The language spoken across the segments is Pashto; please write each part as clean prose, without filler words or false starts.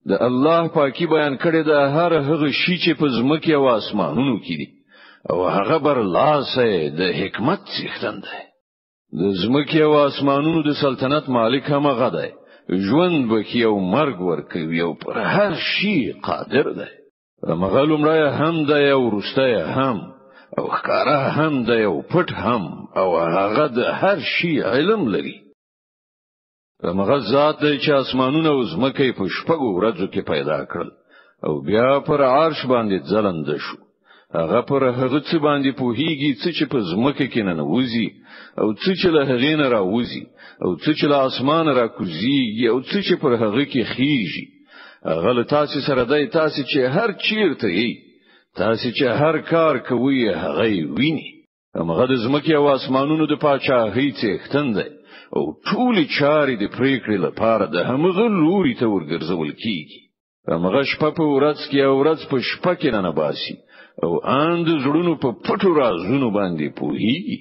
د الله پاکي بیان کړی د هر هغه شی چې په ځمکه او اسمانونو کې دي او هغه بر لاسه د حکمت څښتن دی د ځمکه او اسمانونو د سلطنت مالک هم هغه دی ژوند بکی او مرګ ورکوي او پر هر شی قادر دی مغلوم را هم دی او رسته هم او ښکارا هم دی او پټ هم او هغه د هر شی علم لري هغه ذات دی چې اسمانونه او ځمکه په شپږو ورځو کې پیدا کړل او بیا پر عرش باندې ځلند شو هغه پر هغه څه باندې پوهیږي چې په ځمکه کې نه نوځي او چې له هغې نه راوځي او چې له اسمانه راکوزي او چې پر هغه کې خيږي هغه له تاسو سره دی تاسو چې هر چیرته یې تاسو چې هر کار کوي هغه ویني هغه د ځمکې او اسمانونو د پاچاهۍ څښتن دی او ټول چارې د پریکړې لپاره د همغه لوري ته ورګرځول کیږي هغه شپه په ورځ کې او ورځ په شپه کې نه باسي او اند زړونو په پټو رازونو باندې پوهیږي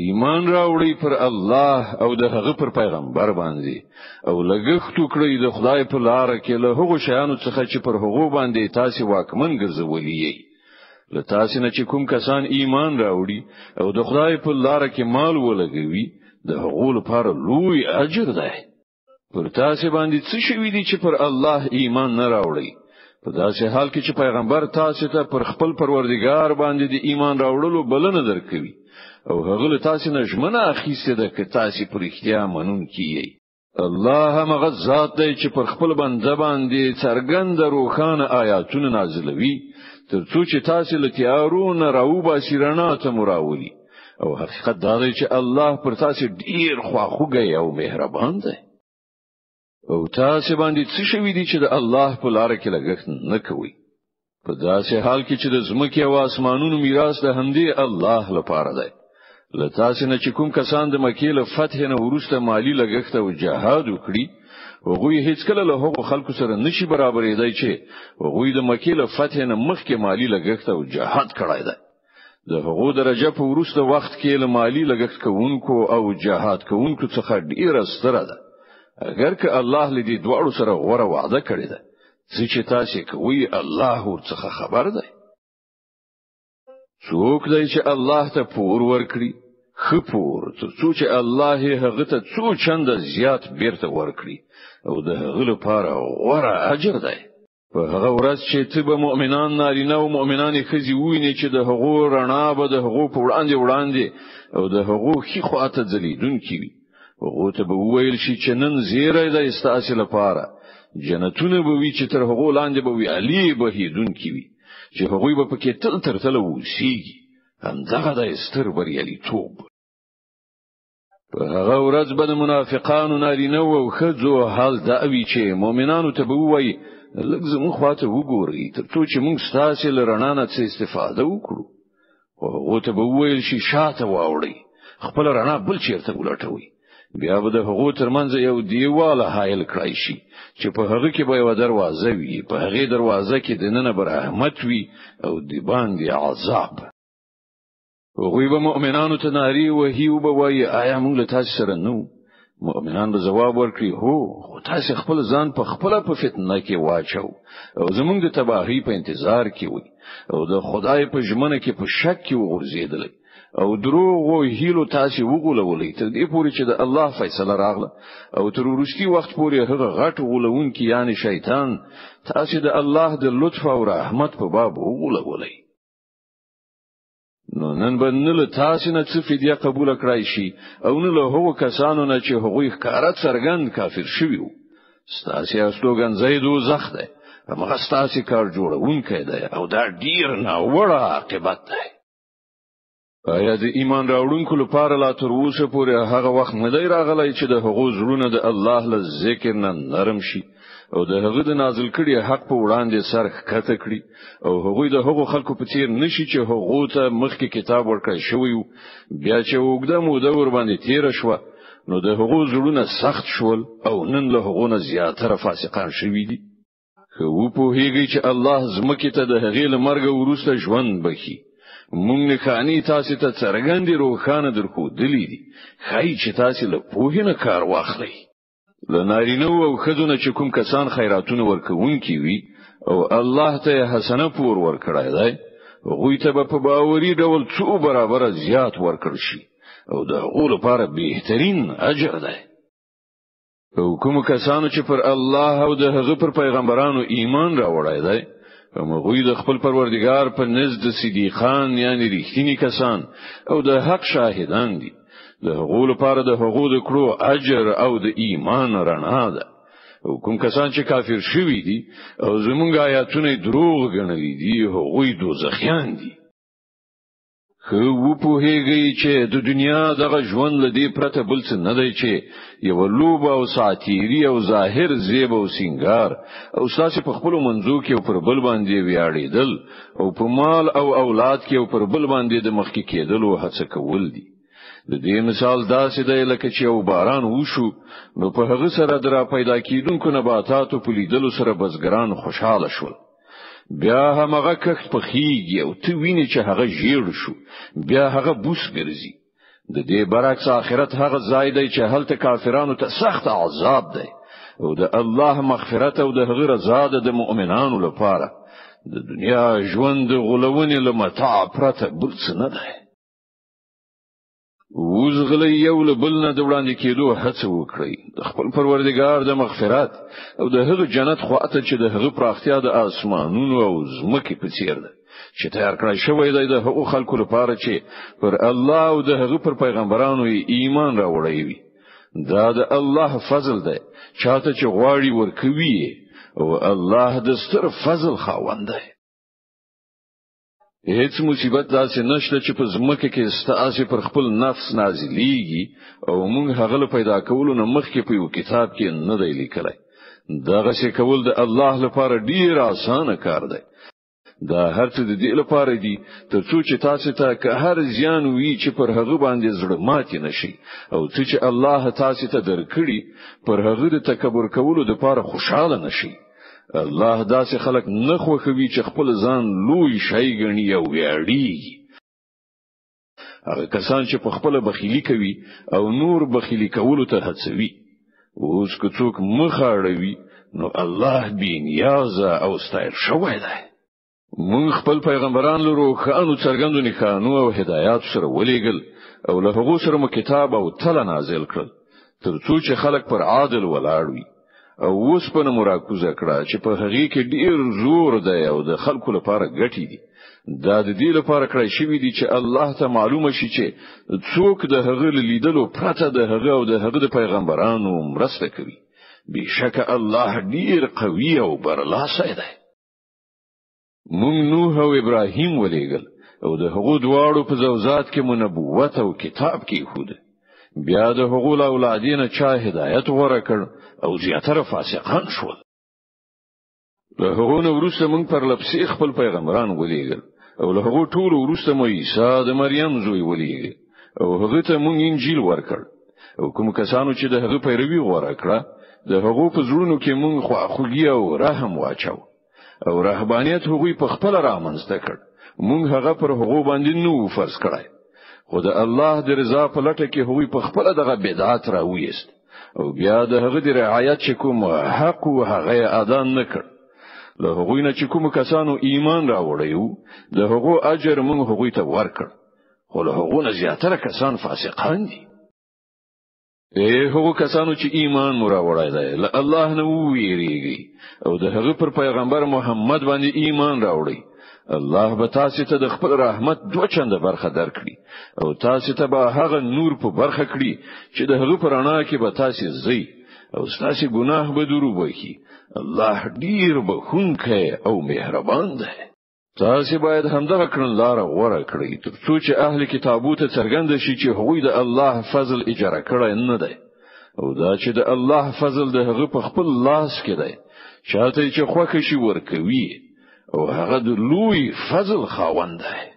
ایمان راوړی پر الله او د هغه پر پیغمبر باندې او لګښت وکړي د خدای په لار کې له هغو شیانو څخه چې پر هغو باندې تاسو واکمن ګرځولې له تاسو نه چې کوم کسان ایمان راوړي او د خدای په لار کې مال ولګوي د هغو لپاره لوی اجر دی پر تاسو باندې څه شوی دی چې پر الله ایمان نه راوړي په داسې حال کې چې پیغمبر تاسو ته پر خپل پروردگار باندې د ایمان راوړلو بلنه درکوي او هغه له تاسو نه ژمنه اخیسته ده چې تاسو پر اختیار منون کیږي الله هغه ذات دی چې پر خپل بنده باندې څرګند روخانه آیاتونه نازلوي ترڅو چې تاسو له تیارونو راوباسي رڼا ته مراولي او حقیقت دا دی چې الله پر تاسو ډیر خواخوږی او مهربان دی او تاسو باندې څه شوی دی چې د الله په لار کې لګښت نه کوي په داسې حال کې چې د ځمکې او اسمانونو میراث د همدې الله لپاره دی له تاسو نه چې کوم کسان د مکې له فتح نه وروسته مالی لګښت او جهاد وکړي هغه هیڅ کله له هغو خلکو سره نشي برابرېدای چې هغه د مکې له فتح نه مخکې مالی لګښت او جهاد کړای دی د هغو درجه په وروسته وخت کې له مالی لګښت کوونکو او جهاد کوونکو څخه ډیره ستره ده اگر که الله لدی دواړو سره غوړه وعده کړی ده چې تاسو کوي الله ورڅخه خبر ده څوک دی چې الله ته پور ورکړي خپور څو چې الله هغه ته څو چند زیات بیرته ورکړي او د هغه لپاره غوړه اجر ده په هغه ورځ چې ته به مؤمنان نارینه او مؤمنان ښځې ویني چې د هغو رڼا به د هغو په وړاندې او د هغو خې خواته ځلیدونکي وي هغه ته به ویل شي چې نن زیری د استاسې لپاره جنتونه به وي چې تر هغو لاندې به وي علی به هیدونکي وي چې هغوی به پکې تل تر تل وسیږي همدغه د استر بریالیتوب په هغه ورځ به د منافقانو نارینه او ښځو حال دا وي چې مؤمنانو ته به وایي لږ زموږ خواته وګورئ ترڅو چې موږ ستاسو له رڼا نه څه استفاده وکړو هغه ته به ویل شي شاته واوړئ خپل رڼا بل چیرته ولټوي بیا به د هغو ترمنځ یو دیواله حایل کړی شي چې په هغه کې به یو دروازه وي په هغه دروازه کې دننه به رحمت وي او د باندې عذاب هغوی به مؤمنانو ته ناری وهي او به وایي آیا موږ له تاسو سره نو مؤمنان به جواب ورکړي هو خو تاسو خپل ځان په خپل په فتنه کې واچو او زموږ د تباہی په انتظار کې وي او د خدای په ژمنه کې په شک کې وغورځیدل او دروغ او هیلو تاسو وګولولې تر دې پورې چې د الله فیصله راغله او تر وروستي وخت پورې هغه غټ غولون کې یعنی شیطان تاسو د الله د لطف او رحمت په باب وګولولې نو نن باندې له تاسو نه څه فدیه قبول کړای شي او نه له هغو کسانو نه چې هغه ښکارا څرګند کافر شوی وو ستاسو اسلوګان زیدو زخ ده هغه ستاسو کار جوړونکی دی او دا ډیر نه وړه عاقبت ده آیا د ایمان راوړونکو لپاره لا تر اوسه پورې هغه وخت نه دی راغلی چې د هغو زړونه د الله له ذکر نه نرم شي او د هغه د نازل کړي حق په وړاندې سر ښکته کړي او هغه د هغو خلکو په څیر نشي چې هغه ته مخکې کتاب ورکړی شوی بیا چې وګړه موده ور باندې تیر شو نو د هغو زړونه سخت شول او نن له هغو نه زیاتره فاسقان شوي دي خو په هیګي چې الله زمکه ته د هغې لمرګ ورسته ژوند بخي مونږ نه خاني تاسو ته څرګندې روخانه درکو دلی دي خای چې تاسو له پوهې نه کار واخلئ لنارینه او خزونه چې کوم کسان خیراتونه ورکوونکي وي او الله ته حسنه پور ورکړای دی غوی ته په باوري ډول څو برابر زیات ورکړ شي او د هغو لپاره بهترین اجر دی او کوم کسانو چې پر الله او د هغه پر پیغمبرانو ایمان راوړای دی هغوی د خپل پروردگار په نزد صدیقان یعنی رښتینی کسان او د حق شاهدان دي د هغو لپاره د هغو د کړو اجر او د ایمان رڼا ده او کوم کسان چې کافر شوي دي او زمونږ آیاتونه دروغ ګڼلي دي هغوی دوزخیان دي خو په هغه چې د دنیا دغه ژوند لدی پرته بل څه نه دی چې یو لوب او ساتيري او ظاهر زیب او سنگار او ساسي په خپل منځو کې پر بل باندې ویاړېدل او په مال او اولاد کې پر بل باندې د مخکې کېدلو هڅه کول دي د دې مثال داسې دی لکه چې یو باران وشو نو په هغه سره درا پیدا کیدونکو نباتاتو په لیدلو سره بزګران خوشاله شول بیا هغه کښت په خيږي او ته ویني چې هغه ژیړ شو بیا هغه بوس ګرځي د دې برعکس آخرت هغه ځای دی چې هلته کافرانو ته سخت عذاب دی او د الله مغفرت او د هغه رضا د مؤمنانو لپاره د دنیا ژوند غلوونې لمتاع پرته بل څه نه دی وزغلی یو له بل نه د وړاندې کېدو هڅه وکړي د خپل پروردگار د مغفرت او د هغه جنت خواته چې د هغه پراختیا د اسمانونو او زمکې په څیر ده چې تیار کړی شوی دی د هغو خلکو لپاره چې پر الله او د هغه پر پیغمبرانو ایمان راوړی وي دا د الله فضل دی چاته چې غواړي ورکوي او الله د ستر فضل خاوند دی هیڅ مصیبت داسې نشته چې په زمکه کې ستاسو پر خپل نفس نازلېږي او موږ هغه له پیدا کولو نه مخکې په یو کتاب کې نه دی لیکلی دغه څه کول د الله لپاره ډیر اسانه کار دی دا هر څه د دې لپاره دی ترڅو چې تاسو ته که هر زیان وي چې پر هغه باندې زړه ماتي نشي او چې الله تاسو ته درکړي پر هغه د تکبر کولو لپاره خوشاله نشي الله داسې خلک نه خوښوي چې خپل ځان لوی شي ګڼي او ویاړي هغه کسان چې په خپل بخیلی کوي او نور بخیلی کولو ته هڅوي اوس که څوک مخ اړوي نو الله بې نیازه او ستایل شوی دی موږ خپل پیغمبران لرو خانو څرګندو نښانو او هدایات سره ولېګل او له هغو سره مو کتاب او تل نازل کړل ترڅو چې خلک پر عادل ولاړ وي او اوس په مراکوزه کړه چې په هغه کې ډیر زور دی او د خلکو لپاره ګټي دي دا د دې لپاره کړی شوی دی چې الله ته معلومه شي چې څوک د هغه لیدلو پرته د هغه او د هغه د پیغمبرانو مرسته کوي بشک الله ډیر قوي او برلاسی دی موږ نوح او ابراهیم ولېګل او د هغو دواړو په زوجات کې نبوت او کتاب کې خوده بیا د هغو اولادینه چا هدایت ورکړ او زیاتره فاسقان شول له هغو نو وروسته موږ پر لپسې خپل پیغمبران ولېګل او له هغو ټول وروسته مو عیسی د مریم زوی ولېګل او هغه ته موږ انجیل ورکړ او کوم کسانو چې د هغه پیروي ورکړه د هغو په زړونو کې موږ خواخوږي او رحم واچو او رهبانيت هغوی په خپل رامنځته کړ موږ هغه پر هغو باندې نو فرض کړای خو د الله د رضا په لټه کې هغوی په خپل دغه بدعت راوېست او بیا د هغه د رعایت چې کوم حق او هغه ادا نه کړ له هغوی نه چې کوم کسانو ایمان راوړیو د هغو اجر موږ هغوی ته ورکړ خو له هغو نه زیاتره کسان فاسقان دي هغو کسانو چې ایمان مو راوړای دی له الله نه ویریږي او د هغه پر پیغمبر محمد باندې ایمان راوړي الله به تاسو ته د خپل رحمت دوه چنده برخه درکړي او تاسو ته به هغه نور په برخه کړي چې د هغه پرانا کې به تاسو زی او تاسو ګناه به درو وکړي الله ډیر بخښونکی او مهربان دی تاسو باید همدغه کړنلار غوړه کړئ ترڅو چې اهل کتابو ته څرګند شي چې هغوی د الله فضل اجاره کړی نه دی او دا چې د الله فضل د هغه په خپل لاس کې دی چاته چې خوښ شي ورکوي او هغه د لوی فضل خاوند دی